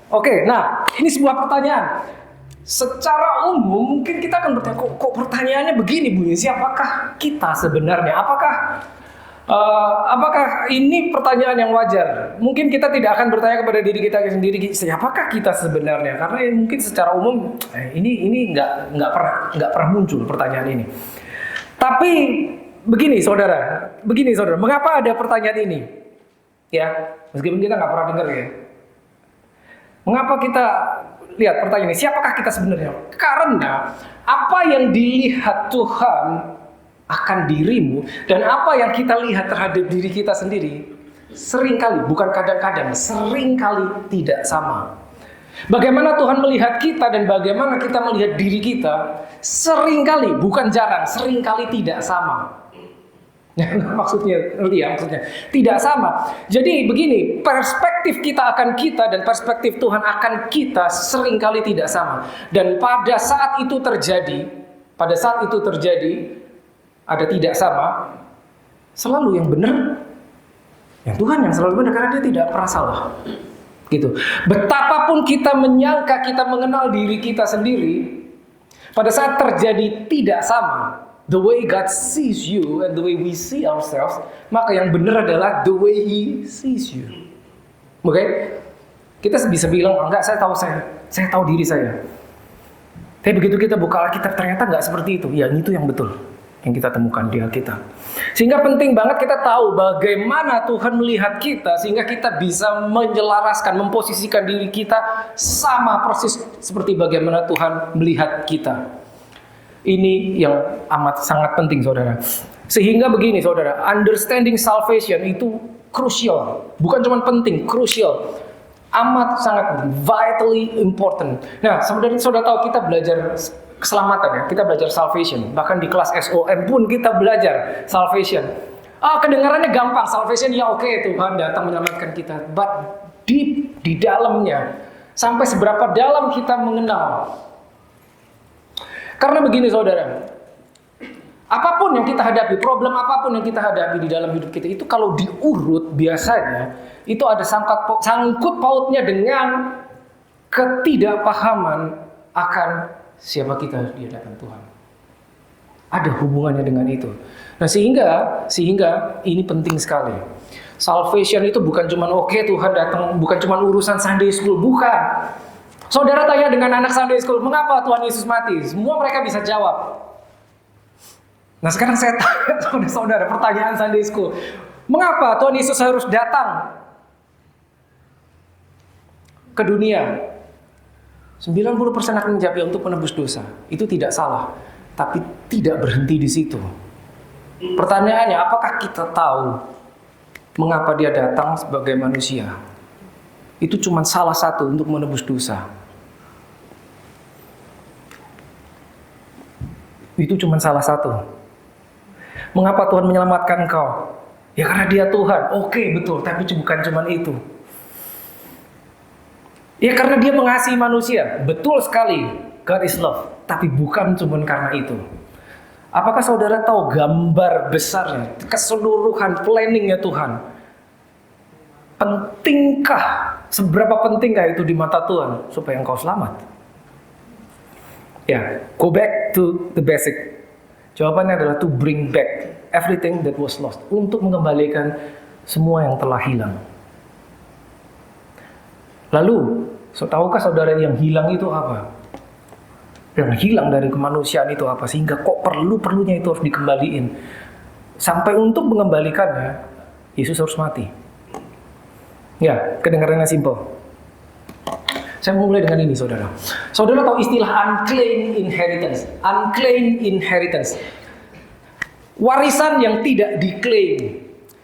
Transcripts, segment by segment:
Oke, nah ini sebuah pertanyaan. Secara umum mungkin kita akan bertanya, kok pertanyaannya begini bunyi, siapakah kita sebenarnya? Apakah ini pertanyaan yang wajar? Mungkin kita tidak akan bertanya kepada diri kita sendiri, siapakah kita sebenarnya? Karena mungkin secara umum ini nggak pernah muncul pertanyaan ini. Tapi begini saudara, mengapa ada pertanyaan ini? Ya, meskipun kita nggak pernah dengar ya. Mengapa kita lihat pertanyaan ini? Siapakah kita sebenarnya? Karena apa yang dilihat Tuhan akan dirimu dan apa yang kita lihat terhadap diri kita sendiri seringkali, bukan kadang-kadang, seringkali tidak sama. Bagaimana Tuhan melihat kita dan bagaimana kita melihat diri kita seringkali, bukan jarang, seringkali tidak sama. Maksudnya tidak sama. Jadi begini, perspektif kita akan kita dan perspektif Tuhan akan kita seringkali tidak sama. Dan pada saat itu terjadi ada tidak sama, selalu yang benar, yang Tuhan yang selalu benar karena Dia tidak pernah salah. Gitu. Betapapun kita menyangka kita mengenal diri kita sendiri, pada saat terjadi tidak sama, the way God sees you and the way we see ourselves, maka yang benar adalah the way He sees you. Oke? Kita bisa bilang, enggak, saya tahu diri saya. Tapi begitu kita buka Alkitab ternyata enggak seperti itu. Ya, itu yang betul yang kita temukan di Alkitab. Sehingga penting banget kita tahu bagaimana Tuhan melihat kita, sehingga kita bisa menyelaraskan, memposisikan diri kita sama persis seperti bagaimana Tuhan melihat kita. Ini yang amat sangat penting saudara. Sehingga begini saudara, understanding salvation itu crucial. Bukan cuma penting, crucial. Amat sangat vitally important. Nah, sebenarnya saudara tahu kita belajar keselamatan ya, kita belajar salvation. Bahkan di kelas SOM pun kita belajar salvation. Kedengarannya gampang, salvation ya oke, Tuhan datang menyelamatkan kita. But deep di dalamnya, sampai seberapa dalam kita mengenal. Karena begini saudara, apapun yang kita hadapi, problem apapun yang kita hadapi di dalam hidup kita, itu kalau diurut biasanya, itu ada sangkut pautnya dengan ketidakpahaman akan siapa kita di hadapan Tuhan. Ada hubungannya dengan itu. Nah sehingga ini penting sekali. Salvation itu bukan cuma oke, Tuhan datang, bukan cuma urusan Sunday school, bukan. Saudara tanya dengan anak Sunday school, mengapa Tuhan Yesus mati? Semua mereka bisa jawab. Nah sekarang saya tanya saudara, pertanyaan Sunday school, mengapa Tuhan Yesus harus datang ke dunia? 90% akan menjawab untuk menebus dosa. Itu tidak salah, tapi tidak berhenti di situ. Pertanyaannya, apakah kita tahu mengapa Dia datang sebagai manusia? Itu cuma salah satu untuk menebus dosa. Itu cuma salah satu. Mengapa Tuhan menyelamatkan engkau? Ya karena Dia Tuhan. Oke, betul, tapi bukan cuma itu. Ya karena Dia mengasihi manusia. Betul sekali, God is love. Tapi bukan cuma karena itu. Apakah saudara tahu gambar besarnya, keseluruhan planningnya Tuhan? Seberapa pentingkah itu di mata Tuhan supaya engkau selamat? Ya, go back to the basic. Jawabannya adalah to bring back everything that was lost. Untuk mengembalikan semua yang telah hilang. Lalu, tahukah saudara yang hilang itu apa? Yang hilang dari kemanusiaan itu apa? Sehingga kok perlunya itu harus dikembaliin. Sampai untuk mengembalikannya, Yesus harus mati. Ya, kedengarannya simple. Saya mulai dengan ini saudara. Saudara tahu istilah unclaimed inheritance? Unclaimed inheritance. Warisan yang tidak diklaim.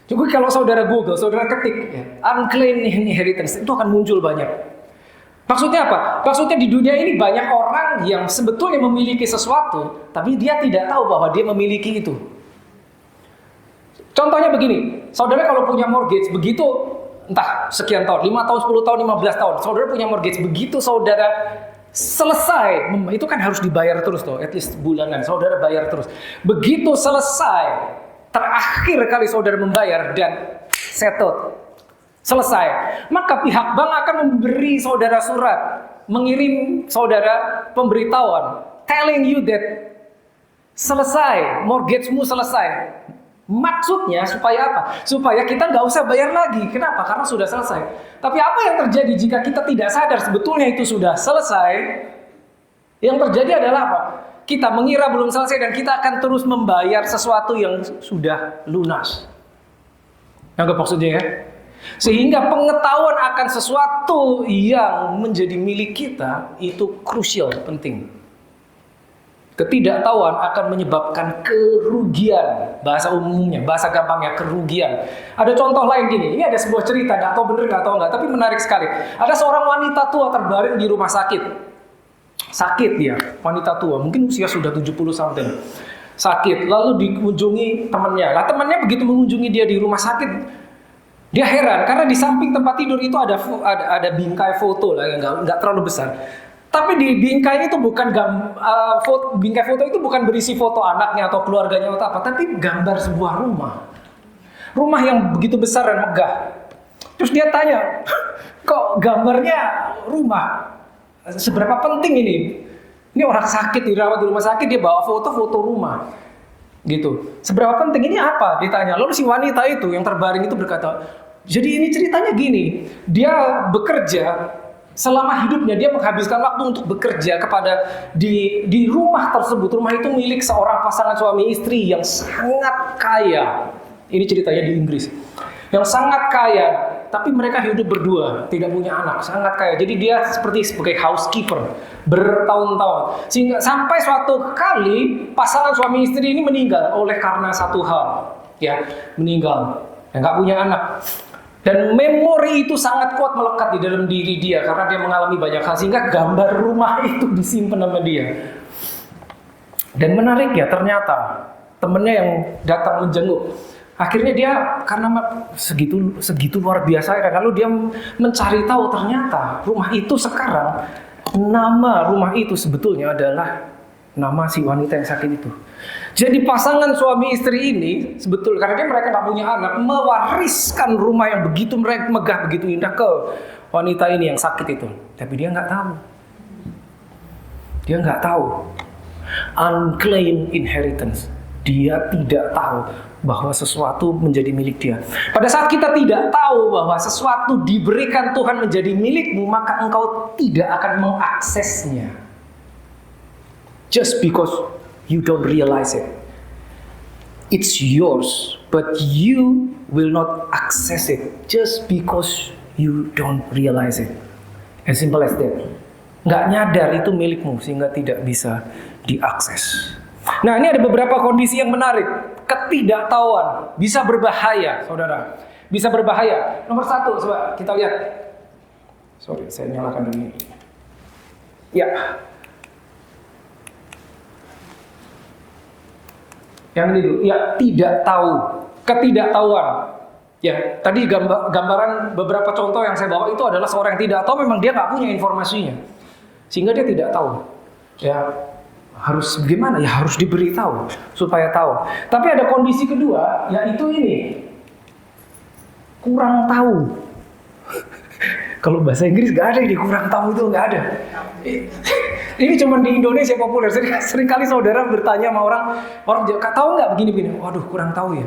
Juga kalau saudara Google, saudara ketik ya, unclaimed inheritance, itu akan muncul banyak. Maksudnya apa? Maksudnya di dunia ini banyak orang yang sebetulnya memiliki sesuatu, tapi dia tidak tahu bahwa dia memiliki itu. Contohnya begini, saudara kalau punya mortgage, begitu entah sekian tahun, 5 tahun, 10 tahun, 15 tahun, saudara punya mortgage, begitu saudara selesai, itu kan harus dibayar terus tuh, at least bulanan, saudara bayar terus. Begitu selesai, terakhir kali saudara membayar dan settled, Selesai. Maka pihak bank akan memberi saudara surat, mengirim saudara pemberitahuan, telling you that selesai, mortgage-mu selesai. Maksudnya supaya apa? Supaya kita nggak usah bayar lagi. Kenapa? Karena sudah selesai. Tapi apa yang terjadi jika kita tidak sadar sebetulnya itu sudah selesai? Yang terjadi adalah apa? Kita mengira belum selesai dan kita akan terus membayar sesuatu yang sudah lunas. Nggak maksudnya ya? Sehingga pengetahuan akan sesuatu yang menjadi milik kita itu krusial, penting. Ketidaktahuan akan menyebabkan kerugian. Bahasa umumnya, bahasa gampangnya kerugian. Ada contoh lain gini, ini ada sebuah cerita, nggak tahu bener, nggak tahu nggak, tapi menarik sekali. Ada seorang wanita tua terbaring di rumah sakit. Sakit dia, wanita tua, mungkin usia sudah 70 something. Sakit, lalu dikunjungi temannya. Lah temannya begitu mengunjungi dia di rumah sakit, dia heran karena di samping tempat tidur itu ada bingkai foto lah yang nggak terlalu besar. Tapi di bingkai itu bukan bingkai foto itu bukan berisi foto anaknya atau keluarganya atau apa, tapi gambar sebuah rumah. Rumah yang begitu besar dan megah. Terus dia tanya, kok gambarnya rumah? Seberapa penting ini? Ini orang sakit dirawat di rumah sakit, dia bawa foto-foto rumah. Gitu. Seberapa penting ini apa? Ditanya. Lalu si wanita itu yang terbaring itu berkata, jadi ini ceritanya gini, dia bekerja selama hidupnya, dia menghabiskan waktu untuk bekerja kepada di rumah tersebut. Rumah itu milik seorang pasangan suami istri yang sangat kaya. Ini ceritanya di Inggris. Yang sangat kaya, tapi mereka hidup berdua, tidak punya anak, sangat kaya. Jadi dia sebagai housekeeper bertahun-tahun. Sehingga sampai suatu kali pasangan suami istri ini meninggal oleh karena satu hal, ya, meninggal, nggak punya anak. Dan memori itu sangat kuat melekat di dalam diri dia karena dia mengalami banyak hal, sehingga gambar rumah itu disimpan sama dia. Dan menarik ya, ternyata temennya yang datang menjenguk, akhirnya dia karena segitu luar biasa ya, lalu dia mencari tahu ternyata rumah itu sekarang, nama rumah itu sebetulnya adalah nama si wanita yang sakit itu. Jadi pasangan suami istri ini sebetulnya karena mereka nggak punya anak, mewariskan rumah yang begitu megah, begitu indah ke wanita ini yang sakit itu. Tapi dia nggak tahu. Dia nggak tahu. Unclaimed inheritance. Dia tidak tahu bahwa sesuatu menjadi milik dia. Pada saat kita tidak tahu bahwa sesuatu diberikan Tuhan menjadi milikmu, maka engkau tidak akan mengaksesnya. Just because you don't realize it. It's yours, but you will not access it just because you don't realize it. As simple as that. Nggak nyadar itu milikmu sehingga tidak bisa diakses. Nah, ini ada beberapa kondisi yang menarik. Ketidaktahuan bisa berbahaya, saudara. Bisa berbahaya. Nomor satu, coba kita lihat. Sorry, saya nyalakan dulu. Ya. Yang ini dulu, ya, tidak tahu, ketidaktahuan. Ya, tadi gambaran beberapa contoh yang saya bawa itu adalah seorang yang tidak tahu, memang dia nggak punya informasinya, sehingga dia tidak tahu. Ya, harus gimana? Ya harus diberitahu supaya tahu. Tapi ada kondisi kedua, yaitu ini, kurang tahu. Kalau bahasa Inggris nggak ada ini, kurang tahu itu nggak ada. Ini cuma di Indonesia populer. Sering kali saudara bertanya sama orang tahu nggak begini-begini. Waduh, kurang tahu ya.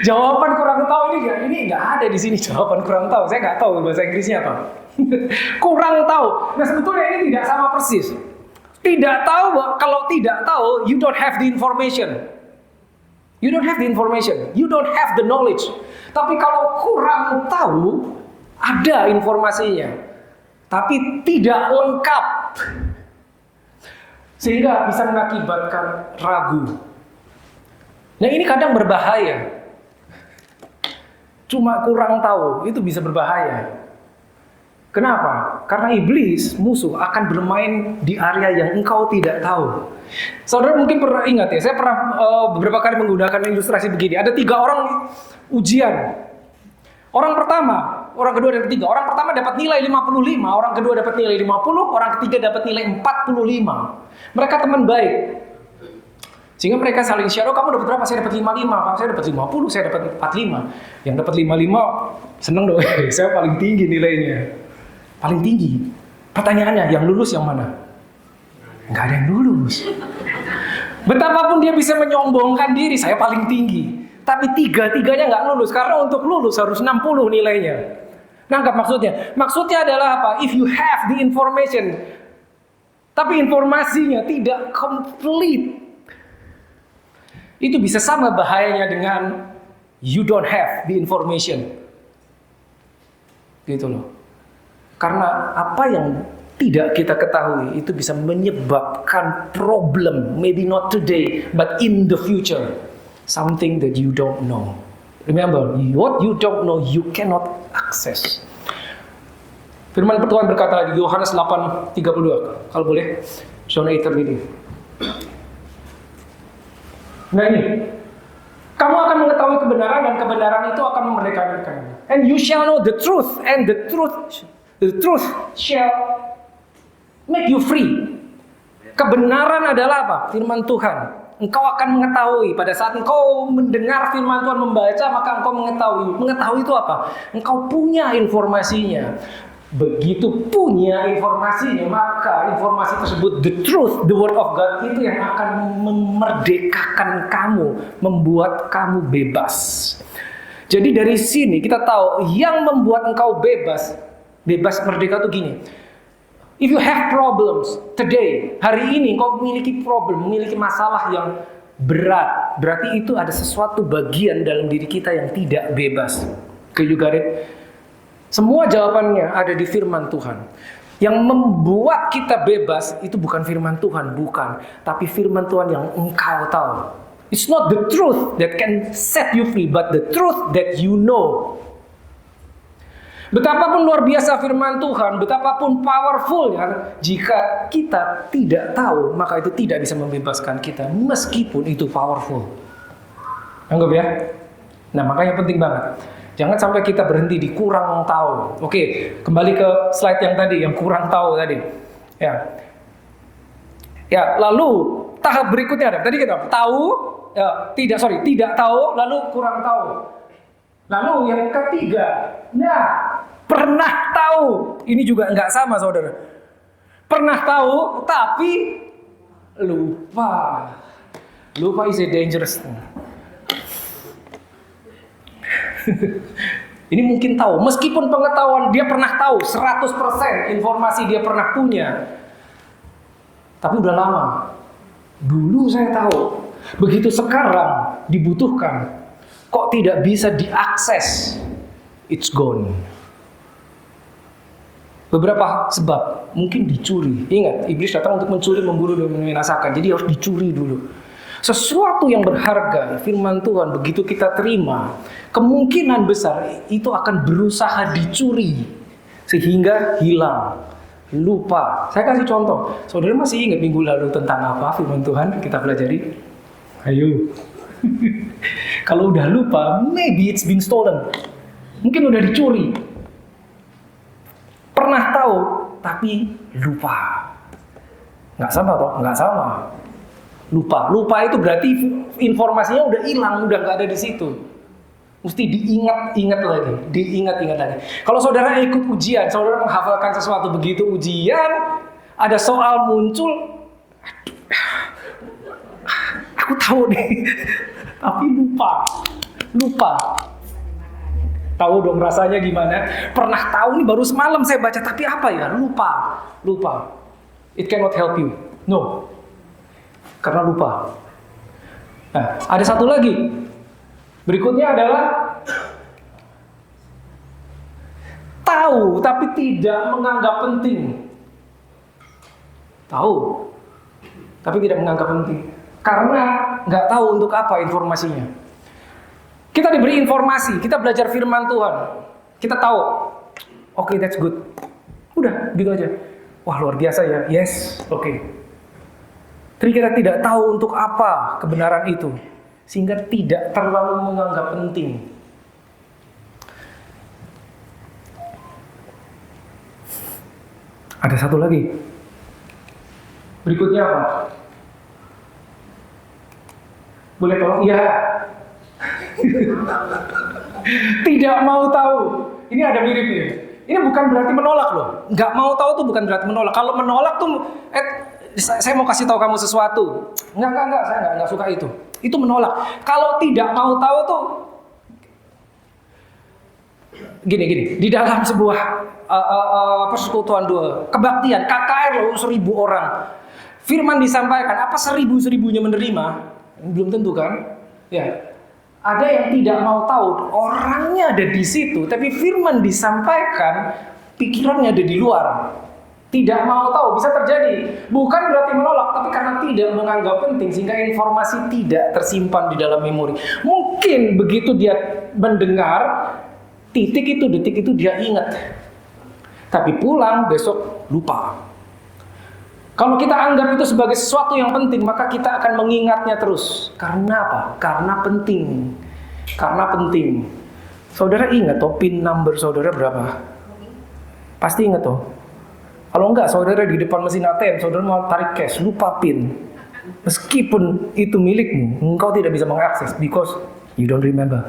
Jawaban kurang tahu ini nggak ada di sini, jawaban kurang tahu. Saya nggak tahu bahasa Inggrisnya apa. Kurang tahu. Nah, sebetulnya ini tidak sama persis. Tidak tahu, kalau tidak tahu, you don't have the information. You don't have the information. You don't have the knowledge. Tapi kalau kurang tahu, ada informasinya. Tapi tidak lengkap, sehingga bisa mengakibatkan ragu. Nah, ini kadang berbahaya. Cuma kurang tahu itu bisa berbahaya. Kenapa? Karena iblis, musuh, akan bermain di area yang engkau tidak tahu. Saudara mungkin pernah ingat ya, saya pernah beberapa kali menggunakan ilustrasi begini. Ada 3 orang ujian. Orang pertama, orang kedua, dan ketiga. Orang pertama dapat nilai 55, orang kedua dapat nilai 50, orang ketiga dapat nilai 45. Mereka teman baik. Sehingga mereka saling share, oh kamu dapat berapa? Saya dapat 55, saya dapat 50, saya dapat 45. Yang dapat 55 Seneng dong, saya paling tinggi nilainya. Paling tinggi. Pertanyaannya, yang lulus yang mana? Nggak ada yang lulus. Betapapun dia bisa menyombongkan diri, saya paling tinggi. Tapi tiga-tiganya nggak lulus. Karena untuk lulus harus 60 nilainya. Nangkap maksudnya? Maksudnya adalah apa? If you have the information, tapi informasinya tidak complete, itu bisa sama bahayanya dengan you don't have the information. Gitu loh. Karena apa yang tidak kita ketahui itu bisa menyebabkan problem, maybe not today, but in the future. Something that you don't know. Remember, what you don't know, you cannot access. Firman Tuhan berkata di Yohanes 8:32, kalau boleh, John 8 reading. Nah ini, kamu akan mengetahui kebenaran dan kebenaran itu akan memerdekakan kamu. And you shall know the truth, and the truth shall make you free. Kebenaran adalah apa? Firman Tuhan. Engkau akan mengetahui pada saat engkau mendengar firman Tuhan membaca, maka engkau mengetahui. Mengetahui itu apa? Engkau punya informasinya. Begitu punya informasinya, maka informasi tersebut, the truth, the word of God, itu yang akan memerdekakan kamu, membuat kamu bebas. Jadi dari sini kita tahu yang membuat engkau bebas merdeka itu gini. If you have problems today, hari ini kau memiliki problem, memiliki masalah yang berat, berarti itu ada sesuatu bagian dalam diri kita yang tidak bebas. Okay, you got it? Semua jawabannya ada di firman Tuhan. Yang membuat kita bebas itu bukan firman Tuhan, bukan, tapi firman Tuhan yang engkau tahu. It's not the truth that can set you free, but the truth that you know. Betapapun luar biasa firman Tuhan, betapapun powerfulnya, jika kita tidak tahu, maka itu tidak bisa membebaskan kita, meskipun itu powerful. Anggap ya? Nah, makanya penting banget. Jangan sampai kita berhenti di kurang tahu. Oke, kembali ke slide yang tadi, yang kurang tahu tadi. Ya, lalu tahap berikutnya ada. Tadi kita tahu, tidak tahu, lalu kurang tahu. Lalu yang ketiga, pernah tahu. Ini juga nggak sama, saudara. Pernah tahu, tapi lupa. Lupa is a dangerous thing. Ini mungkin tahu, meskipun pengetahuan dia pernah tahu 100% informasi dia pernah punya, tapi udah lama. Dulu saya tahu, begitu sekarang dibutuhkan, kok tidak bisa diakses? It's gone. Beberapa sebab, mungkin dicuri. Ingat, iblis datang untuk mencuri, membunuh, dan membinasakan. Jadi harus dicuri dulu. Sesuatu yang berharga, firman Tuhan, begitu kita terima, kemungkinan besar itu akan berusaha dicuri sehingga hilang, lupa. Saya kasih contoh. Saudara masih ingat minggu lalu tentang apa firman Tuhan kita pelajari? Ayo. Kalau udah lupa, maybe it's been stolen. Mungkin udah dicuri. Pernah tahu, tapi lupa. Nggak sama toh? Nggak sama. Lupa itu berarti informasinya udah hilang, udah nggak ada di situ. Mesti diingat lagi. Kalau saudara ikut ujian, saudara menghafalkan sesuatu, begitu ujian, ada soal muncul, aku tahu nih, tapi lupa. Tahu dong rasanya gimana? Pernah tahu nih baru semalam saya baca, tapi apa ya? Lupa. It cannot help you. No. Karena lupa. Nah, ada satu lagi. Berikutnya adalah tahu tapi tidak menganggap penting. Tahu tapi tidak menganggap penting. Karena nggak tahu untuk apa informasinya. Kita diberi informasi, kita belajar firman Tuhan. Kita tahu. Oke, that's good. Udah, gitu aja. Wah, luar biasa ya. Yes, oke. Tapi kita tidak tahu untuk apa kebenaran itu, sehingga tidak terlalu menganggap penting. Ada satu lagi. Berikutnya apa? Boleh tolong? Iya. Tidak mau tahu. Ini ada mirip-mirip. Ini bukan berarti menolak loh. Nggak mau tahu tuh bukan berarti menolak. Kalau menolak tuh, saya mau kasih tahu kamu sesuatu. Enggak, saya nggak suka itu. Itu menolak. Kalau tidak mau tahu tuh, gini. Di dalam sebuah persekutuan dua, kebaktian, KKR loh 1.000 orang. Firman disampaikan, apa 1.000-1.000-nya menerima? Belum tentu kan? Ya. Ada yang tidak mau tahu, orangnya ada di situ, tapi firman disampaikan, pikirannya ada di luar. Tidak mau tahu, bisa terjadi. Bukan berarti menolak, tapi karena tidak menganggap penting, sehingga informasi tidak tersimpan di dalam memori. Mungkin begitu dia mendengar, detik itu dia ingat. Tapi pulang, besok lupa. Kalau kita anggap itu sebagai sesuatu yang penting, maka kita akan mengingatnya terus. Karena apa? Karena penting. Saudara ingat toh PIN number saudara berapa? Pasti ingat toh. Kalau enggak, saudara di depan mesin ATM, saudara mau tarik cash, lupa PIN. Meskipun itu milikmu, engkau tidak bisa mengakses because you don't remember.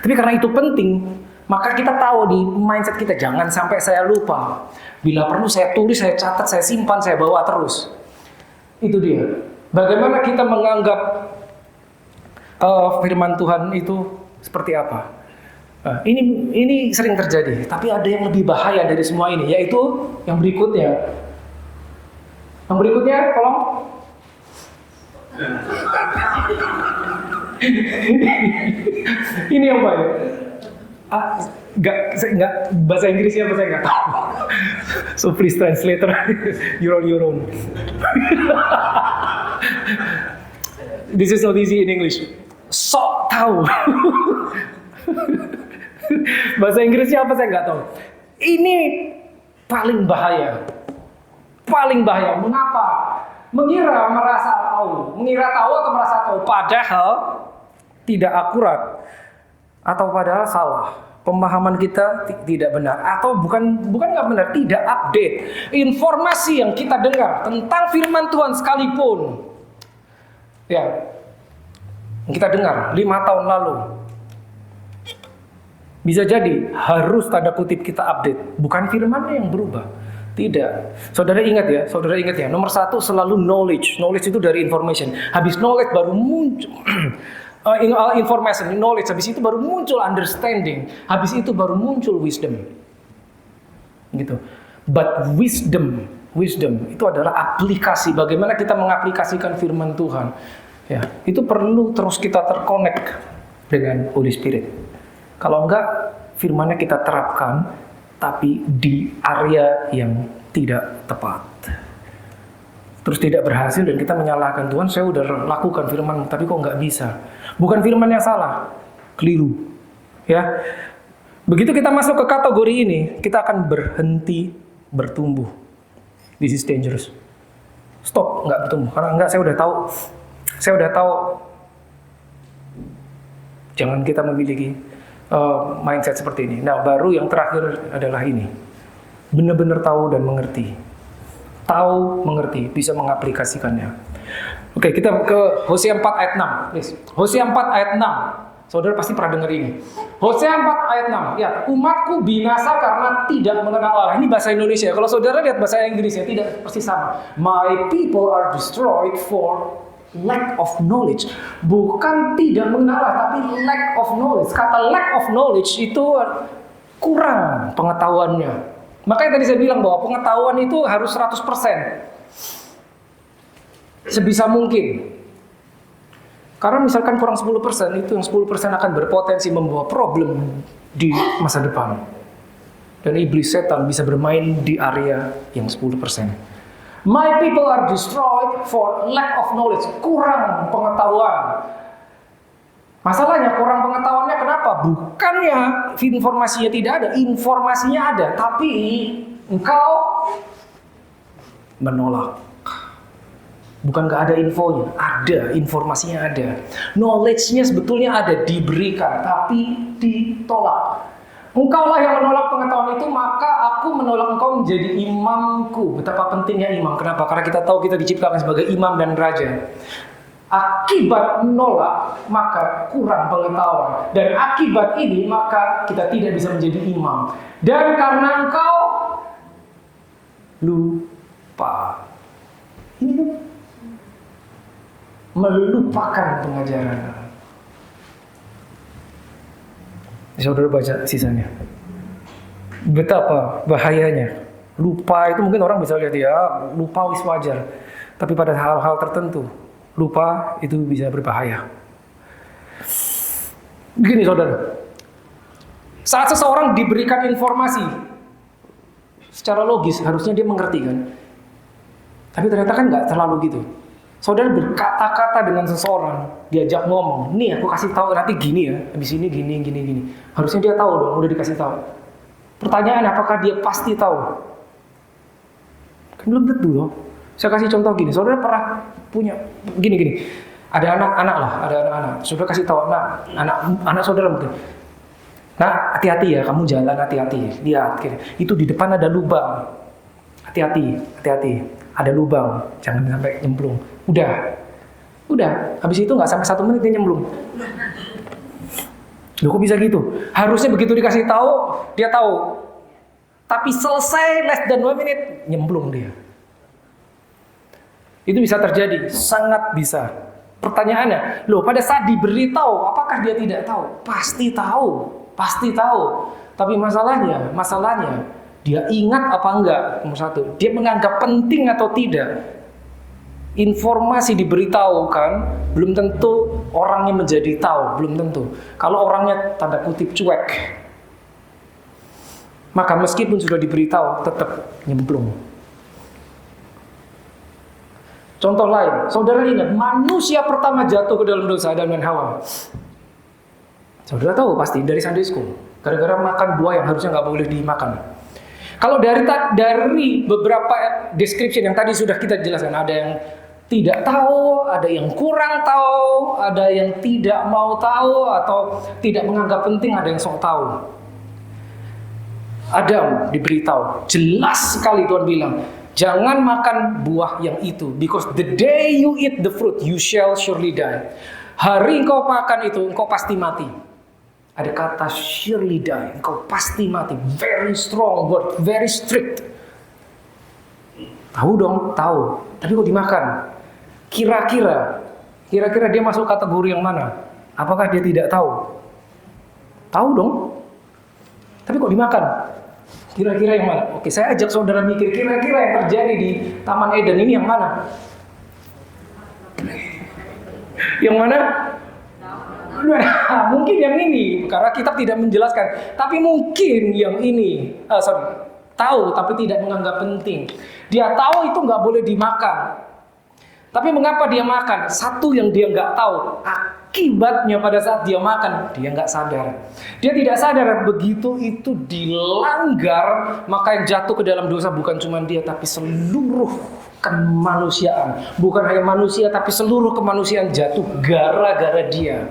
Tapi karena itu penting, maka kita tahu di mindset kita, jangan sampai saya lupa. Bila perlu saya tulis, saya catat, saya simpan, saya bawa terus. Itu dia. Bagaimana kita menganggap firman Tuhan itu seperti apa? Ini sering terjadi. Tapi ada yang lebih bahaya dari semua ini, yaitu yang berikutnya. Yang berikutnya, tolong. Ini yang bahaya. Enggak bahasa Inggrisnya apa saya nggak tahu. So please translator, your own. This is not easy in English. Sok tahu. Bahasa Inggrisnya apa saya nggak tahu. Ini paling bahaya. Mengapa? Mengira tahu atau merasa tahu, padahal tidak akurat. Atau padahal salah, pemahaman kita tidak benar, atau bukan nggak benar, tidak update. Informasi yang kita dengar tentang firman Tuhan sekalipun, ya, yang kita dengar 5 tahun lalu, bisa jadi harus tanda kutip kita update, bukan firmannya yang berubah. Tidak. Saudara ingat ya, nomor 1 selalu knowledge itu dari information. Habis knowledge baru muncul information, knowledge, habis itu baru muncul understanding, habis itu baru muncul wisdom. Gitu. But wisdom itu adalah aplikasi, bagaimana kita mengaplikasikan firman Tuhan. Ya, itu perlu terus kita terkonek dengan Holy Spirit. Kalau enggak, firmannya kita terapkan tapi di area yang tidak tepat. Terus tidak berhasil dan kita menyalahkan Tuhan, saya udah lakukan firman tapi kok nggak bisa. Bukan firman yang salah, keliru. Ya, begitu kita masuk ke kategori ini, kita akan berhenti bertumbuh. This is dangerous. Stop, nggak bertumbuh. Karena enggak, saya udah tahu. Jangan kita memiliki mindset seperti ini. Nah, baru yang terakhir adalah ini. Benar-benar tahu dan mengerti. Tahu, mengerti, bisa mengaplikasikannya. Oke, kita ke Hosea 4 ayat 6. Please. Hosea 4 ayat 6. Saudara pasti pernah dengar ini. Hosea 4 ayat 6. Ya, umatku binasa karena tidak mengenal Allah. Ini bahasa Indonesia. Kalau saudara lihat bahasa Inggrisnya tidak persis sama. My people are destroyed for lack of knowledge. Bukan tidak mengenal Allah, tapi lack of knowledge. Kata lack of knowledge itu kurang pengetahuannya. Makanya tadi saya bilang bahwa pengetahuan itu harus 100%. Sebisa mungkin. Karena misalkan kurang 10%, itu yang 10% akan berpotensi membawa problem di masa depan. Dan iblis setan bisa bermain di area yang 10%. My people are destroyed for lack of knowledge. Kurang pengetahuan. Masalahnya kurang pengetahuannya kenapa? Bukannya informasinya tidak ada, informasinya ada, tapi engkau menolak. Bukan gak ada infonya, ada, informasinya ada. Knowledge-nya sebetulnya ada, diberikan, tapi ditolak. Engkaulah yang menolak pengetahuan itu, maka aku menolak engkau menjadi imamku. Betapa pentingnya imam. Kenapa? Karena kita tahu kita diciptakan sebagai imam dan raja. Akibat menolak, maka kurang pengetahuan. Dan akibat ini, maka kita tidak bisa menjadi imam. Dan karena engkau lupa. Ini melupakan pengajaran. Saudara baca sisanya. Betapa bahayanya. Lupa itu mungkin orang bisa lihat ya, lupa wis wajar. Tapi pada hal-hal tertentu, lupa itu bisa berbahaya. Begini saudara, saat seseorang diberikan informasi secara logis, harusnya dia mengerti kan. Tapi ternyata kan nggak terlalu gitu. Saudara berkata-kata dengan seseorang, diajak ngomong, nih aku kasih tahu nanti gini ya, habis ini gini. Harusnya dia tahu dong, udah dikasih tahu. Pertanyaan, apakah dia pasti tahu? Kan belum tentu dong. Saya kasih contoh gini, saudara pernah punya gini. Ada anak-anak. Saudara kasih tahu anak saudara mungkin. Nah, hati-hati ya, kamu jalan hati-hati. Lihat, itu di depan ada lubang. Hati-hati. Ada lubang, jangan sampai nyemplung. Udah. Habis itu nggak sampai 1 menit dia nyemplung. Loh kok bisa gitu? Harusnya begitu dikasih tahu, dia tahu. Tapi selesai less than 2 menit, nyemplung dia. Itu bisa terjadi, sangat bisa. Pertanyaannya, loh pada saat diberitahu, apakah dia tidak tahu? Pasti tahu. Tapi masalahnya, dia ingat apa enggak? Nomor 1, dia menganggap penting atau tidak. Informasi diberitahu kan, belum tentu orangnya menjadi tahu, belum tentu. Kalau orangnya tanda kutip cuek, maka meskipun sudah diberitahu, tetap nyemplung. Contoh lain, saudara ingat manusia pertama jatuh ke dalam dosa, Adam dan Hawa. Saudara tahu pasti dari Sunday School, gara-gara makan buah yang harusnya nggak boleh dimakan. Kalau dari beberapa description yang tadi sudah kita jelaskan, ada yang tidak tahu, ada yang kurang tahu, ada yang tidak mau tahu atau tidak menganggap penting, ada yang sok tahu. Adam diberitahu, jelas sekali Tuhan bilang, jangan makan buah yang itu, because the day you eat the fruit, you shall surely die. Hari engkau makan itu, engkau pasti mati. Ada kata surely die, engkau pasti mati. Very strong word, very strict. Tahu dong, tahu. Tapi kok dimakan? Kira-kira dia masuk kategori yang mana? Apakah dia tidak tahu? Tahu dong. Tapi kok dimakan? Kira-kira yang mana? Oke, saya ajak saudara mikir, kira-kira yang terjadi di Taman Eden ini yang mana? Yang mana? Mungkin yang ini, karena kitab tidak menjelaskan. Tapi mungkin yang ini, tahu tapi tidak menganggap penting. Dia tahu itu nggak boleh dimakan. Tapi mengapa dia makan? Satu yang dia nggak tahu, akibatnya pada saat dia makan, dia nggak sadar. Dia tidak sadar begitu itu dilanggar, maka yang jatuh ke dalam dosa bukan cuma dia, tapi seluruh kemanusiaan. Bukan hanya manusia, tapi seluruh kemanusiaan jatuh gara-gara dia.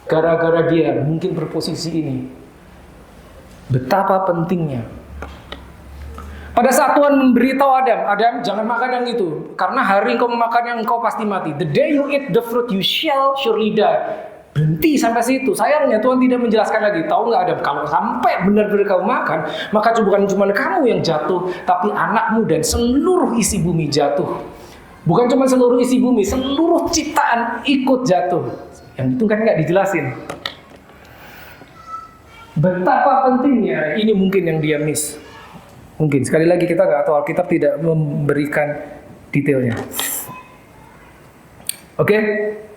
Gara-gara dia mungkin berposisi ini. Betapa pentingnya. Pada saat Tuhan memberitahu Adam jangan makan yang itu, karena hari engkau memakan yang engkau pasti mati. The day you eat the fruit, you shall surely die. Berhenti sampai situ. Sayangnya Tuhan tidak menjelaskan lagi. Tahu nggak Adam, kalau sampai benar-benar kamu makan, maka bukan cuma kamu yang jatuh, tapi anakmu dan seluruh isi bumi jatuh. Bukan cuma seluruh isi bumi, seluruh ciptaan ikut jatuh. Yang itu kan nggak dijelasin. Betapa pentingnya, ini mungkin yang dia miss. Mungkin, sekali lagi kita nggak tahu, Alkitab tidak memberikan detailnya. Oke,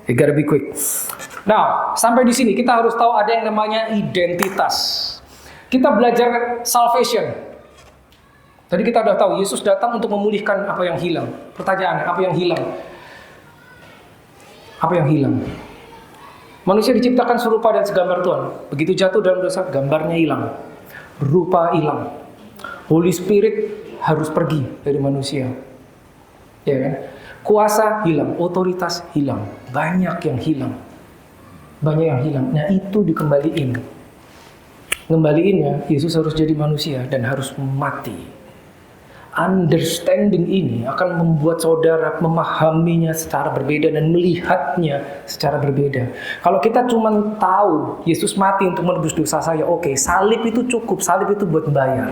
you gotta be quick. Nah, sampai di sini kita harus tahu ada yang namanya identitas. Kita belajar salvation. Tadi kita udah tahu, Yesus datang untuk memulihkan apa yang hilang. Pertanyaannya, apa yang hilang? Apa yang hilang? Manusia diciptakan serupa dan segambar Tuhan. Begitu jatuh dalam dosa, gambarnya hilang. Rupa hilang. Holy Spirit harus pergi dari manusia. Ya kan? Kuasa hilang, otoritas hilang. Banyak yang hilang. Nah, itu dikembaliin. Ngembaliinnya, Yesus harus jadi manusia dan harus mati. understanding ini akan membuat saudara memahaminya secara berbeda dan melihatnya secara berbeda. Kalau kita cuma tahu Yesus mati untuk menebus dosa saya, oke, salib itu cukup, salib itu buat bayar.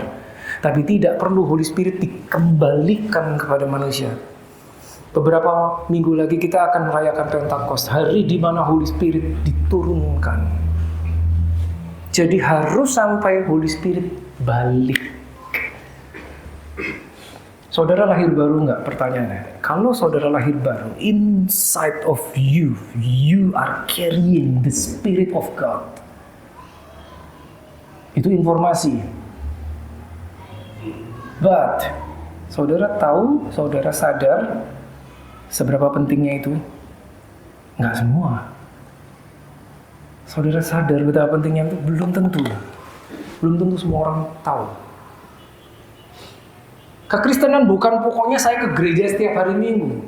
Tapi tidak perlu Holy Spirit dikembalikan kepada manusia. Beberapa minggu lagi kita akan merayakan Pentakost, hari di mana Holy Spirit diturunkan. Jadi harus sampai Holy Spirit balik. Saudara lahir baru nggak? Pertanyaannya. Kalau saudara lahir baru, inside of you, you are carrying the Spirit of God. Itu informasi. But, saudara tahu, saudara sadar seberapa pentingnya itu? Nggak semua. Saudara sadar betapa pentingnya itu? Belum tentu. Belum tentu semua orang tahu. Kekristenan bukan pokoknya saya ke gereja setiap hari Minggu.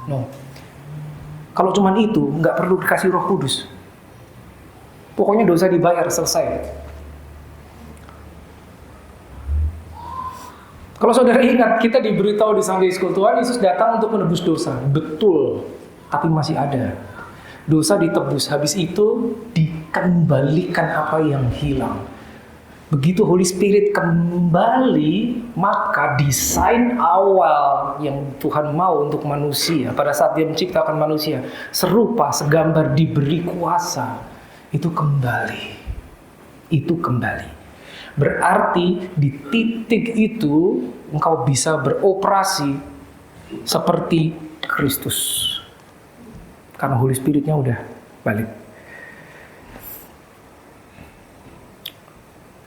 No. Kalau cuman itu, nggak perlu dikasih Roh Kudus. Pokoknya dosa dibayar, selesai. Kalau saudara ingat, kita diberitahu di Sunday School, Tuhan Yesus datang untuk menebus dosa. Betul, tapi masih ada. Dosa ditebus, habis itu dikembalikan apa yang hilang. Begitu Holy Spirit kembali, maka desain awal yang Tuhan mau untuk manusia, pada saat Dia menciptakan manusia, serupa, segambar, diberi kuasa, itu kembali. Itu kembali. Berarti di titik itu engkau bisa beroperasi seperti Kristus. Karena Holy Spirit-nya udah balik.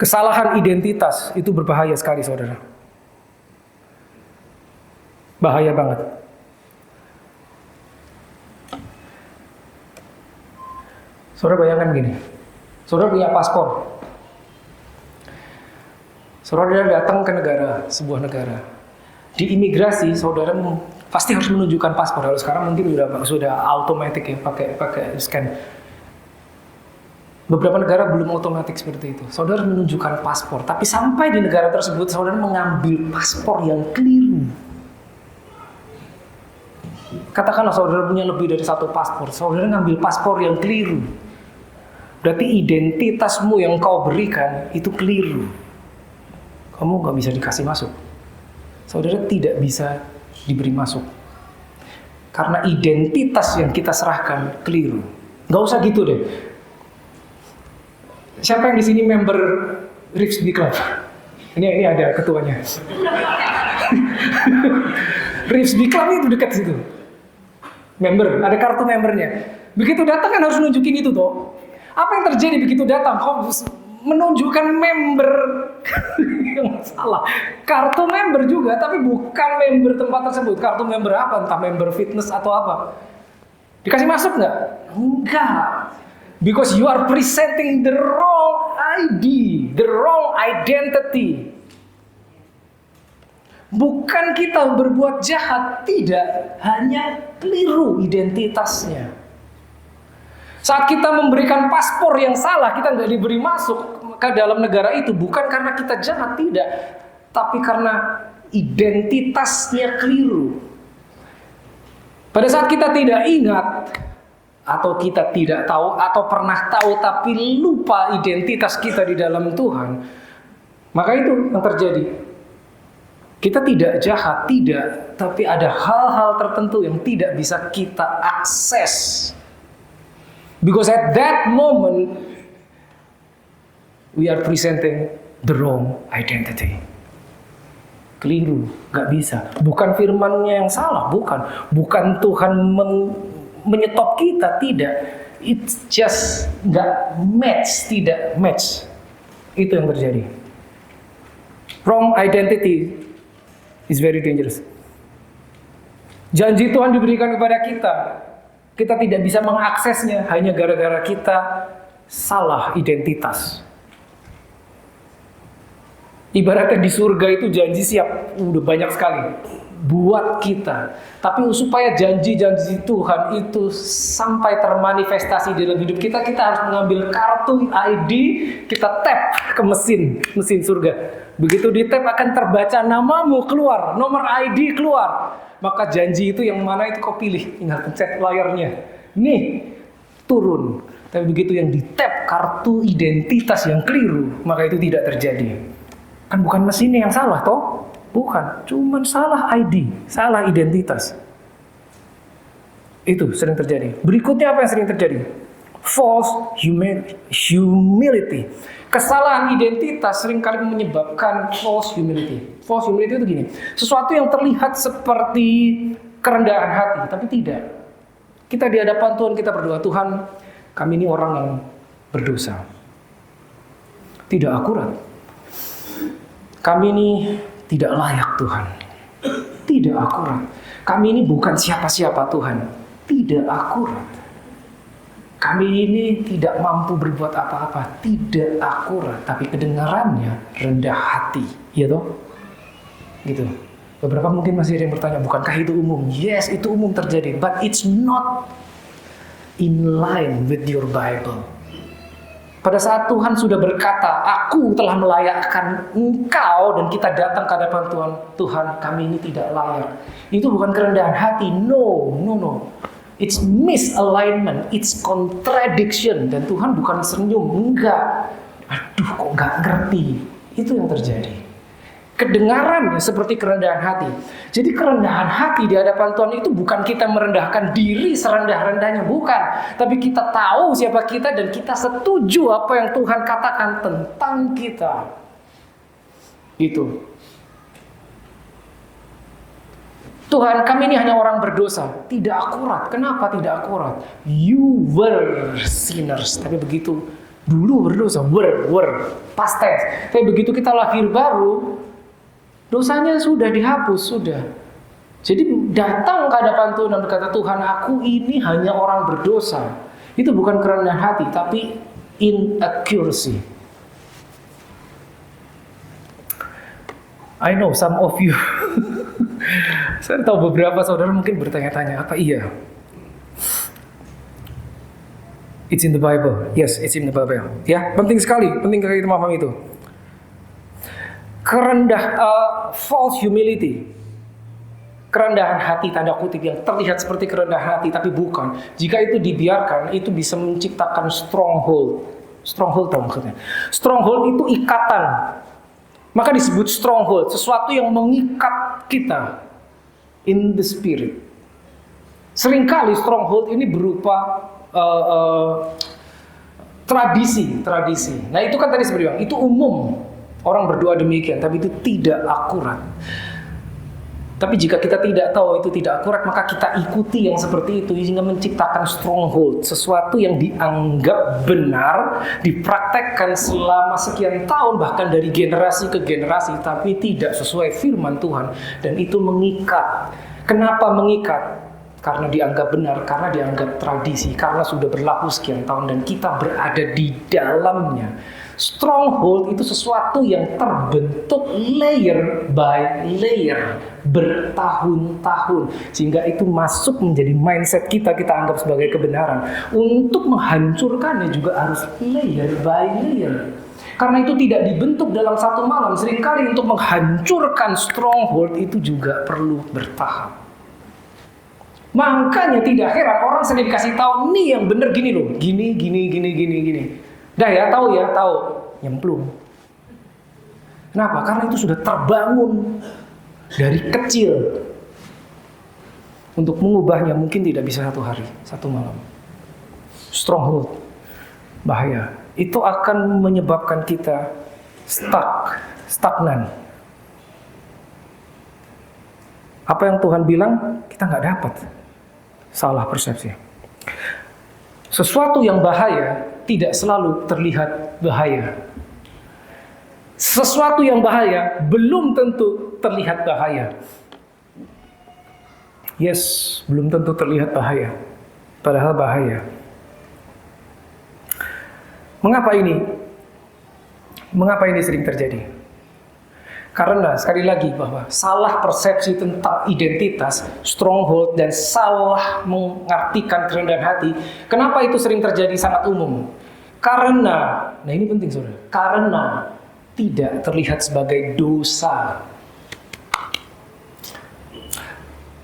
Kesalahan identitas itu berbahaya sekali, saudara. Bahaya banget. Saudara bayangkan gini. Saudara punya paspor. Saudara datang ke sebuah negara. Di imigrasi, saudara pasti harus menunjukkan paspor. Kalau sekarang mungkin sudah automatic ya, pakai scan. Beberapa negara belum otomatis seperti itu. Saudara menunjukkan paspor, tapi sampai di negara tersebut, saudara mengambil paspor yang keliru. Katakanlah saudara punya lebih dari satu paspor, saudara ngambil paspor yang keliru. Berarti identitasmu yang kau berikan itu keliru. Kamu nggak bisa dikasih masuk. Saudara tidak bisa diberi masuk. Karena identitas yang kita serahkan keliru. Nggak usah gitu deh. Siapa yang di sini member Rifsby Club? Ini ada ketuanya. Rifsby Club itu dekat situ. Member, ada kartu membernya. Begitu datang kan harus nunjukin itu toh. Apa yang terjadi begitu datang? Kau menunjukkan member yang salah. Kartu member juga, tapi bukan member tempat tersebut. Kartu member apa? Entah member fitness atau apa. Dikasih masuk nggak? Enggak. Because you are presenting the wrong ID, the wrong identity. Bukan kita berbuat jahat, tidak. Hanya keliru identitasnya. Saat kita memberikan paspor yang salah, kita nggak diberi masuk ke dalam negara itu, bukan karena kita jahat, tidak, tapi karena identitasnya keliru. Pada saat kita tidak ingat, atau kita tidak tahu, atau pernah tahu tapi lupa identitas kita di dalam Tuhan, maka itu yang terjadi. Kita tidak jahat, tidak, tapi ada hal-hal tertentu yang tidak bisa kita akses. Because at that moment, we are presenting the wrong identity. Keliru, gak bisa. Bukan firman-Nya yang salah, bukan. Bukan Tuhan menyetop kita, tidak. It's just gak match, tidak match. Itu yang terjadi. Wrong identity is very dangerous. Janji Tuhan diberikan kepada kita. Kita tidak bisa mengaksesnya hanya gara-gara kita salah identitas. Ibaratnya di surga itu janji siap, udah banyak sekali buat kita. Tapi supaya janji-janji Tuhan itu sampai termanifestasi dalam hidup kita, kita harus mengambil kartu ID, kita tap ke mesin surga. Begitu di tap akan terbaca namamu keluar, nomor ID keluar. Maka janji itu yang mana itu kau pilih, tinggal pencet layarnya. Nih, turun. Tapi begitu yang di tap kartu identitas yang keliru, maka itu tidak terjadi. Kan bukan mesinnya yang salah toh? Bukan, cuman salah ID, salah identitas. Itu sering terjadi. Berikutnya apa yang sering terjadi? False humility. Kesalahan identitas seringkali menyebabkan false humility. False humility itu gini, sesuatu yang terlihat seperti kerendahan hati, tapi tidak. Kita di hadapan Tuhan, kita berdoa, Tuhan, kami ini orang yang berdosa. Tidak akurat. Kami ini tidak layak Tuhan. Tidak akurat. Kami ini bukan siapa-siapa Tuhan. Tidak akurat. Kami ini tidak mampu berbuat apa-apa. Tidak akurat. Tapi kedengarannya rendah hati. Ya toh? Gitu. Beberapa mungkin masih ada yang bertanya, bukankah itu umum? Yes, itu umum terjadi. But it's not in line with your Bible. Pada saat Tuhan sudah berkata, aku telah melayakkan engkau, dan kita datang ke hadapan Tuhan, Tuhan kami ini tidak layak. Itu bukan kerendahan hati. No. It's misalignment, it's contradiction. Dan Tuhan bukan senyum, enggak. Aduh, kok enggak ngerti. Itu yang terjadi. Kedengarannya seperti kerendahan hati. Jadi kerendahan hati di hadapan Tuhan itu bukan kita merendahkan diri serendah-rendahnya, bukan. Tapi kita tahu siapa kita dan kita setuju apa yang Tuhan katakan tentang kita. Itu. Tuhan, kami ini hanya orang berdosa. Tidak akurat. Kenapa tidak akurat? You were sinners. Tapi begitu dulu berdosa, were past tense. Tapi begitu kita lahir baru, dosanya sudah dihapus, sudah. Jadi datang ke hadapan Tuhan dan berkata, Tuhan, aku ini hanya orang berdosa. Itu bukan kerendahan hati, tapi inaccuracy. I know some of you. Saya tahu beberapa saudara mungkin bertanya-tanya, apa iya? It's in the Bible. Yes, it's in the Bible. Ya, penting sekali kita memahami itu. False humility, kerendahan hati tanda kutip yang terlihat seperti kerendahan hati tapi bukan. Jika itu dibiarkan, itu bisa menciptakan stronghold. Stronghold tahu maksudnya? Stronghold itu ikatan. Maka disebut stronghold, sesuatu yang mengikat kita in the spirit. Seringkali stronghold ini berupa tradisi. Nah itu kan tadi seperti bilang, itu umum. Orang berdoa demikian, tapi itu tidak akurat. Tapi jika kita tidak tahu itu tidak akurat, maka kita ikuti yang seperti itu sehingga menciptakan stronghold, sesuatu yang dianggap benar, dipraktekkan selama sekian tahun, bahkan dari generasi ke generasi, tapi tidak sesuai firman Tuhan, dan itu mengikat. Kenapa mengikat? Karena dianggap benar, karena dianggap tradisi, karena sudah berlaku sekian tahun dan kita berada di dalamnya. Stronghold itu sesuatu yang terbentuk layer by layer bertahun-tahun, sehingga itu masuk menjadi mindset kita anggap sebagai kebenaran. Untuk menghancurkannya juga harus layer by layer. Karena itu tidak dibentuk dalam satu malam. Seringkali untuk menghancurkan stronghold itu juga perlu bertahap. Makanya tidak heran orang sering dikasih tahu, nih yang bener gini loh, gini. Dah ya, tahu, nyemplung. Kenapa? Karena itu sudah terbangun dari kecil. Untuk mengubahnya mungkin tidak bisa satu hari, satu malam. Stronghold, bahaya. Itu akan menyebabkan kita stagnan. Apa yang Tuhan bilang, kita nggak dapat. Salah persepsi. Sesuatu yang bahaya tidak selalu terlihat bahaya. Sesuatu yang bahaya belum tentu terlihat bahaya. Yes, belum tentu terlihat bahaya. Padahal bahaya. Mengapa ini? Mengapa ini sering terjadi? Karena sekali lagi bahwa salah persepsi tentang identitas, stronghold, dan salah mengartikan kerendahan hati. Kenapa itu sering terjadi sangat umum? Karena, nah ini penting saudara, karena tidak terlihat sebagai dosa.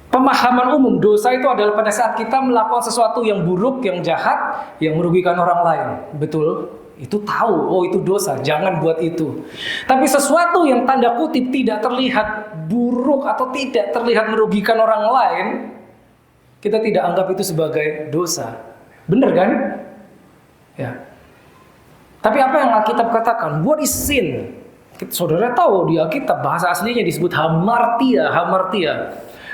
Pemahaman umum dosa itu adalah pada saat kita melakukan sesuatu yang buruk, yang jahat, yang merugikan orang lain. Betul? Itu tahu, oh itu dosa, jangan buat itu. Tapi sesuatu yang tanda kutip tidak terlihat buruk atau tidak terlihat merugikan orang lain, kita tidak anggap itu sebagai dosa. Benar kan? Ya. Tapi apa yang Alkitab katakan? What is sin? Saudara tahu di Alkitab bahasa aslinya disebut hamartia.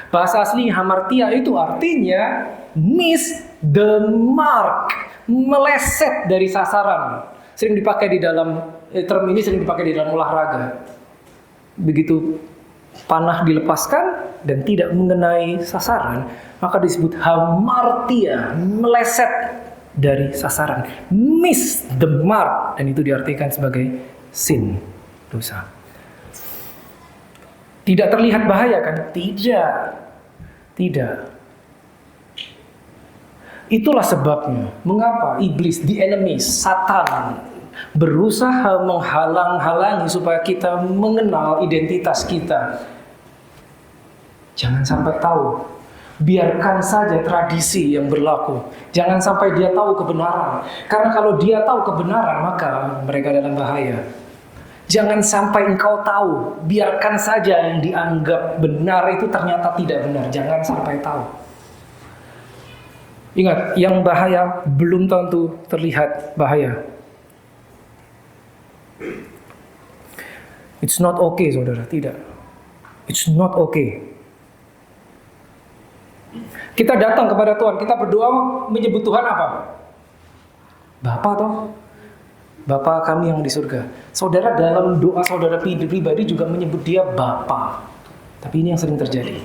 Bahasa asli hamartia itu artinya miss the mark, meleset dari sasaran. Sering dipakai di dalam term ini sering dipakai di dalam olahraga. Begitu panah dilepaskan dan tidak mengenai sasaran, maka disebut hamartia, meleset dari sasaran, miss the mark, dan itu diartikan sebagai sin, dosa. Tidak terlihat bahaya kan? Tidak. Itulah sebabnya mengapa iblis, the enemy, Satan berusaha menghalang-halangi supaya kita mengenal identitas kita. Jangan sampai tahu. Biarkan saja tradisi yang berlaku. Jangan sampai dia tahu kebenaran. Karena kalau dia tahu kebenaran, maka mereka dalam bahaya. Jangan sampai engkau tahu, biarkan saja yang dianggap benar itu ternyata tidak benar. Jangan sampai tahu. Ingat, yang bahaya belum tentu terlihat bahaya. It's not okay, saudara. Tidak. It's not okay. Kita datang kepada Tuhan, kita berdoa menyebut Tuhan apa? Bapa toh? Bapa kami yang di surga. Saudara dalam doa saudara pribadi juga menyebut dia Bapa. Tapi ini yang sering terjadi.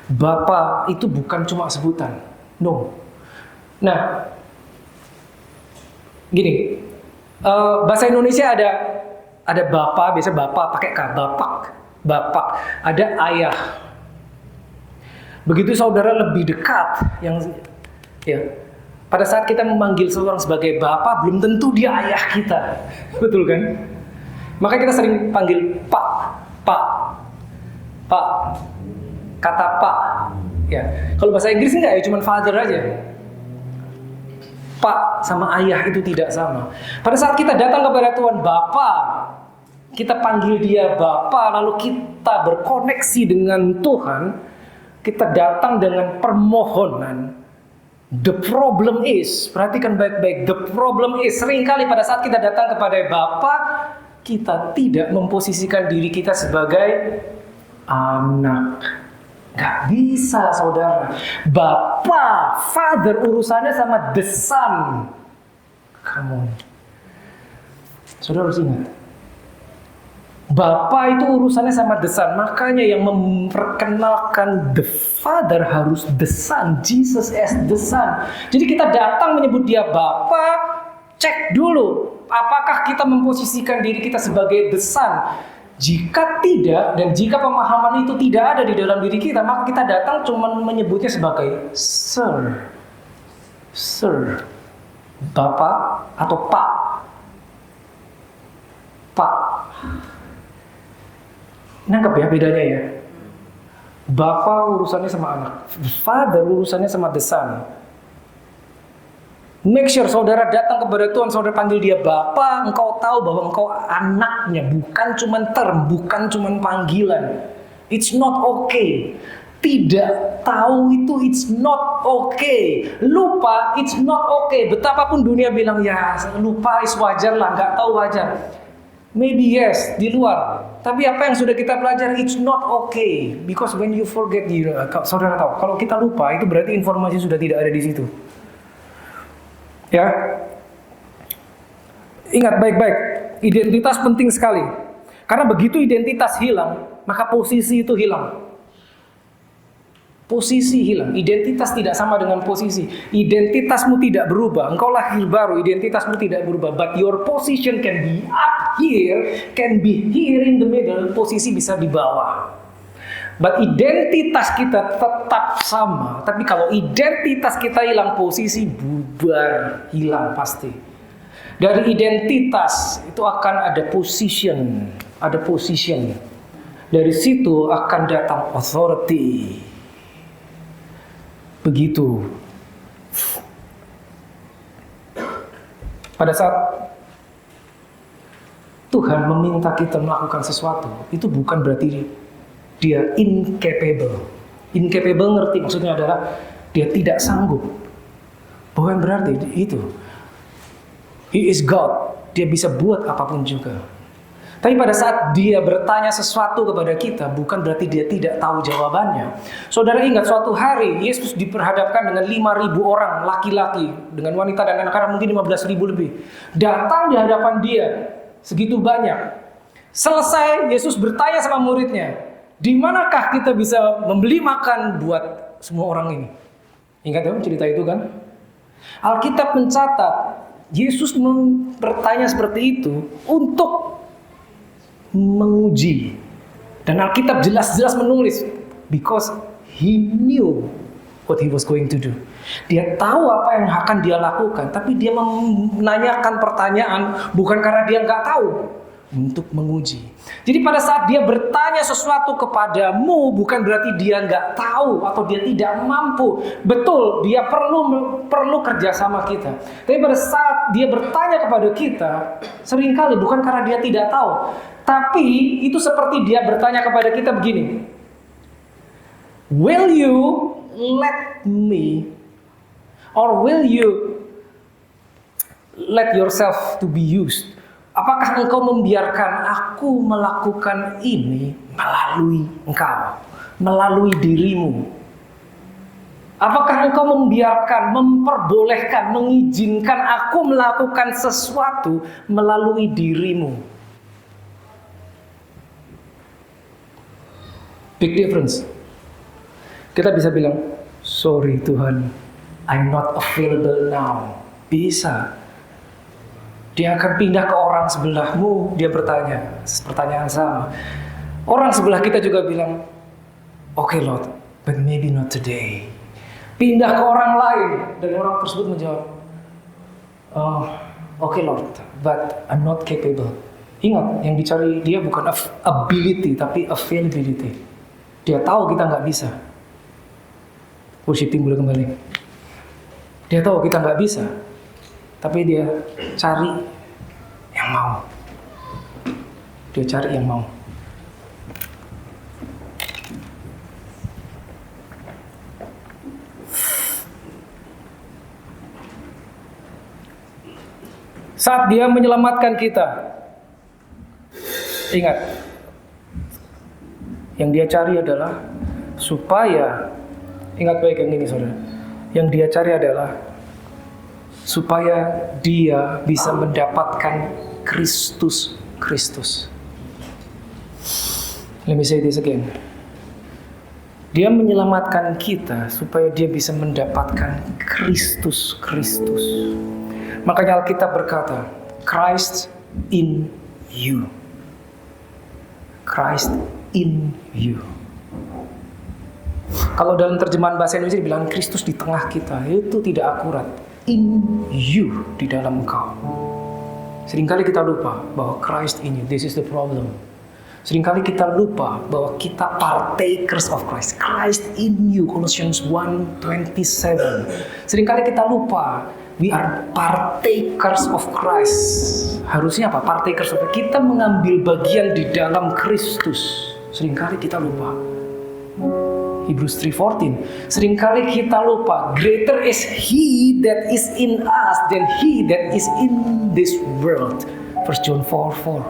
Bapa itu bukan cuma sebutan. No. Nah, gini. Bahasa Indonesia ada Bapa, biasa Bapa pakai K, Bapak. Ada ayah. Begitu saudara lebih dekat pada saat kita memanggil seorang sebagai Bapa, belum tentu dia ayah kita. Betul kan? Maka kita sering panggil Pak. Kata Pak. Ya. Kalau bahasa Inggris enggak ya, cuma father aja. Pak sama ayah itu tidak sama. Pada saat kita datang kepada Tuhan Bapa, kita panggil dia Bapa, lalu kita berkoneksi dengan Tuhan, kita datang dengan permohonan. The problem is, perhatikan baik-baik, the problem is, seringkali pada saat kita datang kepada Bapa, kita tidak memposisikan diri kita sebagai anak. Gak bisa, saudara. Bapa, Father, urusannya sama the Son. Kamu, saudara harus ingat, Bapa itu urusannya sama the Son. Makanya yang memperkenalkan the Father harus the Son, Jesus as the Son. Jadi kita datang menyebut dia Bapa, cek dulu apakah kita memposisikan diri kita sebagai the Son. Jika tidak, dan jika pemahaman itu tidak ada di dalam diri kita, maka kita datang cuma menyebutnya sebagai Sir, Bapak atau Pak. Nangkep ya bedanya ya. Bapa urusannya sama anak, Father urusannya sama the Son. Make sure saudara datang kepada Tuhan, saudara panggil dia Bapa, engkau tahu bahwa engkau anaknya, bukan cuman term, bukan cuman panggilan. It's not okay. Tidak tahu itu it's not okay. Lupa it's not okay. Betapapun dunia bilang ya lupa is wajar lah, nggak tahu wajar. Maybe yes, di luar. Tapi apa yang sudah kita pelajari, it's not okay. Because when you forget, saudara tahu, kalau kita lupa, itu berarti informasi sudah tidak ada di situ. Ya, ingat baik-baik, identitas penting sekali. Karena begitu identitas hilang, maka posisi itu hilang. Posisi hilang, identitas tidak sama dengan posisi. Identitasmu tidak berubah, engkau lahir baru, identitasmu tidak berubah. But your position can be up here, can be here in the middle, posisi bisa di bawah. But identitas kita tetap sama. Tapi kalau identitas kita hilang, posisi bubar, hilang pasti. Dari identitas itu akan ada position, Dari situ akan datang authority. Begitu. Pada saat Tuhan meminta kita melakukan sesuatu, itu bukan berarti dia incapable. Incapable ngerti maksudnya adalah dia tidak sanggup. Bukan berarti itu. He is God. Dia bisa buat apapun juga. Tapi pada saat dia bertanya sesuatu kepada kita, bukan berarti dia tidak tahu jawabannya. Saudara ingat suatu hari Yesus diperhadapkan dengan 5.000 orang laki-laki, dengan wanita dan anak-anak mungkin 15.000 lebih. Datang di hadapan dia segitu banyak. Selesai Yesus bertanya sama muridnya, di manakah kita bisa membeli makan buat semua orang ini? Ingat ya cerita itu kan? Alkitab mencatat Yesus bertanya seperti itu untuk menguji. Dan Alkitab jelas-jelas menulis because he knew what he was going to do. Dia tahu apa yang akan dia lakukan, tapi dia menanyakan pertanyaan bukan karena dia nggak tahu, untuk menguji. Jadi pada saat dia bertanya sesuatu kepadamu, bukan berarti dia nggak tahu atau dia tidak mampu. Betul, dia perlu kerjasama kita. Tapi pada saat dia bertanya kepada kita, seringkali bukan karena dia tidak tahu, tapi itu seperti dia bertanya kepada kita begini, will you let me, or will you let yourself to be used? Apakah engkau membiarkan aku melakukan ini melalui engkau, melalui dirimu? Apakah engkau membiarkan, memperbolehkan, mengizinkan aku melakukan sesuatu melalui dirimu? Big difference. Kita bisa bilang, sorry Tuhan, I'm not available now. Bisa. Dia akan pindah ke orang sebelahmu, dia bertanya pertanyaan sama. Orang sebelah kita juga bilang, okay Lord, but maybe not today. Pindah ke orang lain, dan orang tersebut menjawab, okay Lord, but I'm not capable. Ingat, yang dicari dia bukan ability, tapi availability. Dia tahu kita nggak bisa. Worship team boleh kembali. Dia tahu kita nggak bisa, tapi dia cari yang mau. Dia cari yang mau. Saat dia menyelamatkan kita, ingat, yang dia cari adalah supaya, ingat baik yang ini saudara, yang dia cari adalah supaya dia bisa mendapatkan Kristus. Let me say this again. Dia menyelamatkan kita supaya dia bisa mendapatkan Kristus. Makanya Alkitab berkata, Christ in you. Christ in you. Kalau dalam terjemahan bahasa Indonesia dibilang Kristus di tengah kita, itu tidak akurat. In you, di dalam engkau. Seringkali kita lupa bahwa Christ in you, this is the problem. Seringkali kita lupa bahwa kita partakers of Christ. Christ in you, Colossians 1:27. Seringkali kita lupa, we are partakers of Christ. Harusnya apa? Partakers of Christ. Kita mengambil bagian di dalam Kristus. Seringkali kita lupa. Hebrews 3:14. Seringkali kita lupa, greater is He that is in us than he that is in this world. 1 John 4:4.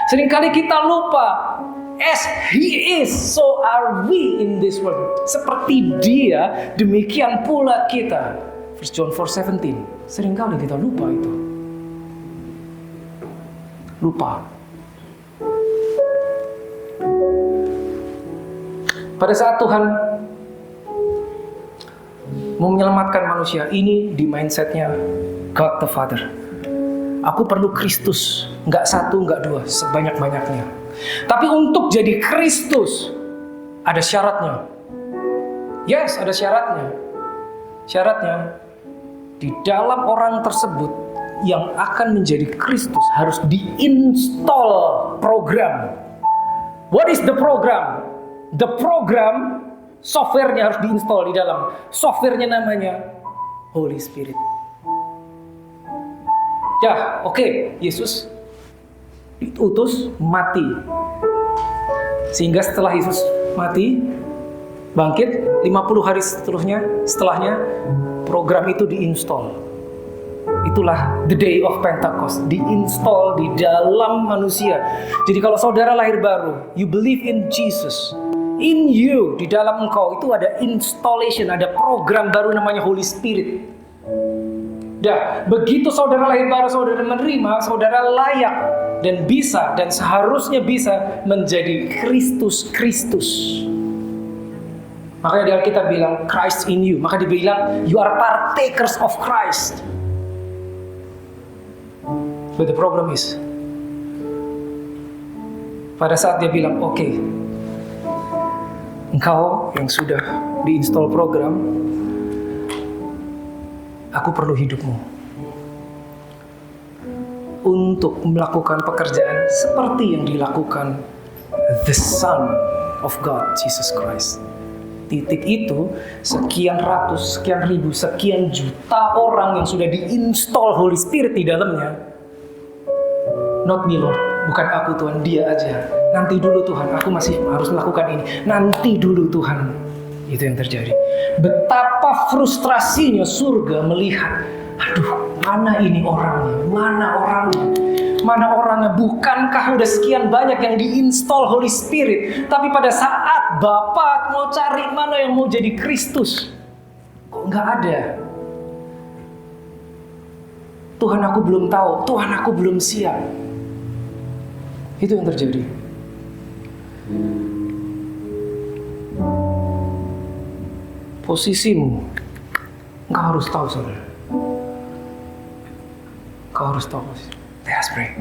Seringkali kita lupa, as He is, so are we in this world. Seperti Dia, demikian pula kita. 1 John 4:17. Seringkali kita lupa itu. Lupa. Pada saat Tuhan mau menyelamatkan manusia, ini di mindsetnya God the Father. Aku perlu Kristus, nggak satu, nggak dua, sebanyak-banyaknya. Tapi untuk jadi Kristus, ada syaratnya. Yes, ada syaratnya. Syaratnya, di dalam orang tersebut yang akan menjadi Kristus harus diinstal program. What is the program? The program, softwarenya harus diinstal di dalam. Softwarenya namanya Holy Spirit. Ya, oke, Yesus diutus mati. Sehingga setelah Yesus mati, bangkit 50 hari setelahnya program itu diinstal. Itulah the day of Pentecost, diinstal di dalam manusia. Jadi kalau saudara lahir baru, you believe in Jesus, in you, di dalam engkau itu ada installation, ada program baru namanya Holy Spirit. Dah, begitu saudara lahir baru, saudara menerima, saudara layak dan bisa dan seharusnya bisa menjadi Kristus. Makanya di Alkitab bilang Christ in you. Maka dibilang you are partakers of Christ. But the problem is, pada saat dia bilang, oke, engkau yang sudah diinstal program, aku perlu hidupmu untuk melakukan pekerjaan seperti yang dilakukan the Son of God, Jesus Christ. Titik itu, sekian ratus, sekian ribu, sekian juta orang yang sudah diinstal Holy Spirit di dalamnya. Not me Lord, bukan aku Tuhan, dia aja. Nanti dulu Tuhan, aku masih harus melakukan ini. Nanti dulu Tuhan. Itu yang terjadi. Betapa frustrasinya surga melihat, aduh, mana ini orangnya? Mana orangnya? Mana orangnya? Bukankah udah sekian banyak yang diinstal Holy Spirit? Tapi pada saat Bapa mau cari mana yang mau jadi Kristus, kok nggak ada? Tuhan, aku belum tahu. Tuhan, aku belum siap. Itu yang terjadi. Posisimu, engkau harus tahu, saudara. Engkau harus tahu. Let us pray.